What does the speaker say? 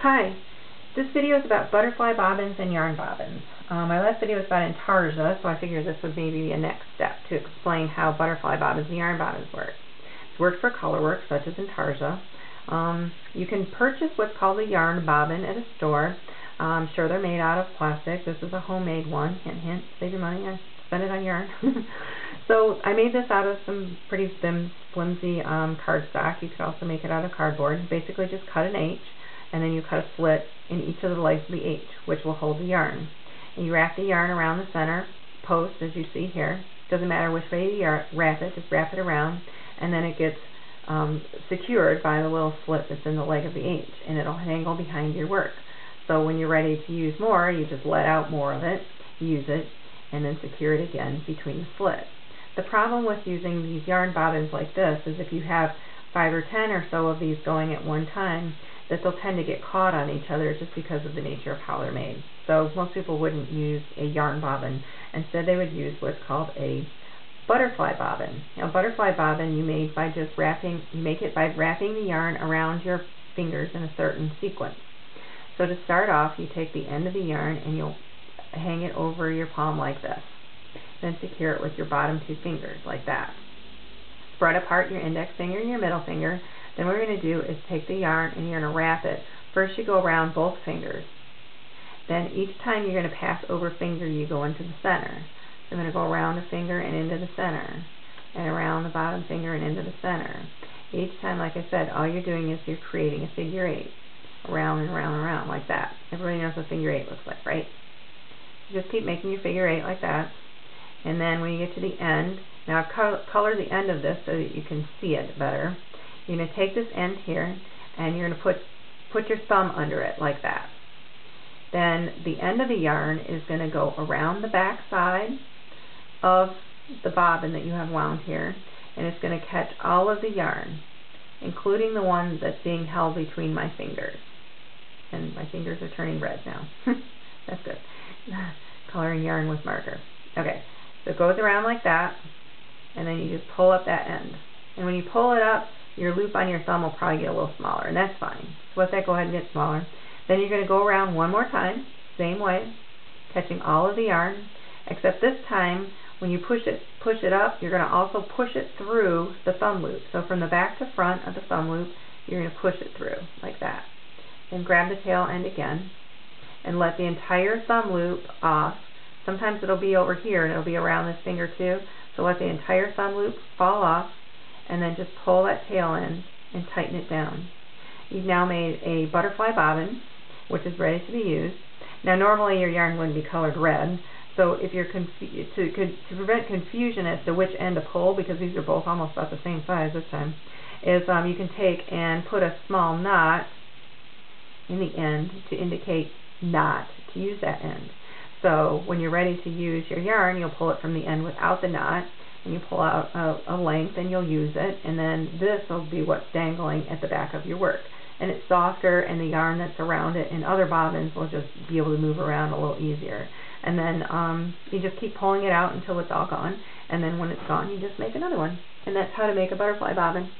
Hi, this video is about butterfly bobbins and yarn bobbins. My last video was about intarsia, so I figured this would maybe be a next step to explain how butterfly bobbins and yarn bobbins work. It's worked for color work, such as intarsia. You can purchase what's called a yarn bobbin at a store. I'm sure they're made out of plastic. This is a homemade one. Hint, hint, save your money, spend it on yarn. So I made this out of some pretty thin, flimsy cardstock. You could also make it out of cardboard. Basically just cut an H, and then you cut a slit in each of the legs of the H, which will hold the yarn. And you wrap the yarn around the center post, as you see here. Doesn't matter which way you wrap it, just wrap it around, and then it gets secured by the little slit that's in the leg of the H, and it'll dangle behind your work. So when you're ready to use more, you just let out more of it, use it, and then secure it again between the slits. The problem with using these yarn bobbins like this is if you have 5 or 10 or so of these going at one time, that they'll tend to get caught on each other just because of the nature of how they're made. So most people wouldn't use a yarn bobbin. Instead they would use what's called a butterfly bobbin. Now, butterfly bobbin you make it by wrapping the yarn around your fingers in a certain sequence. So to start off, you take the end of the yarn and you'll hang it over your palm like this. Then secure it with your bottom 2 fingers like that. Spread apart your index finger and your middle finger. Then what we're going to do is take the yarn and you're going to wrap it. First you go around both fingers. Then each time you're going to pass over finger, you go into the center. So I'm going to go around a finger and into the center, and around the bottom finger and into the center. Each time, like I said, all you're doing is you're creating a figure 8. Around and around and around like that. Everybody knows what figure 8 looks like, right? You just keep making your figure 8 like that. And then when you get to the end, now I've colored the end of this so that you can see it better. You're going to take this end here and you're going to put your thumb under it like that. Then the end of the yarn is going to go around the back side of the bobbin that you have wound here, and it's going to catch all of the yarn, including the one that's being held between my fingers. And my fingers are turning red now. That's good. Coloring yarn with marker. Okay, so it goes around like that, and then you just pull up that end. And when you pull it up, your loop on your thumb will probably get a little smaller, and that's fine. So let that go ahead and get smaller. Then you're going to go around one more time, same way, catching all of the yarn, except this time, when you push it up, you're going to also push it through the thumb loop. So from the back to front of the thumb loop, you're going to push it through, like that. Then grab the tail end again, and let the entire thumb loop off. Sometimes it'll be over here, and it'll be around this finger too. So let the entire thumb loop fall off, and then just pull that tail end and tighten it down. You've now made a butterfly bobbin, which is ready to be used. Now normally your yarn wouldn't be colored red, so if you're to prevent confusion as to which end to pull, because these are both almost about the same size this time, is you can take and put a small knot in the end to indicate not to use that end. So when you're ready to use your yarn, you'll pull it from the end without the knot, and you pull out a length and you'll use it, and then this will be what's dangling at the back of your work. And it's softer, and the yarn that's around it and other bobbins will just be able to move around a little easier. And then you just keep pulling it out until it's all gone, and then when it's gone you just make another one. And that's how to make a butterfly bobbin.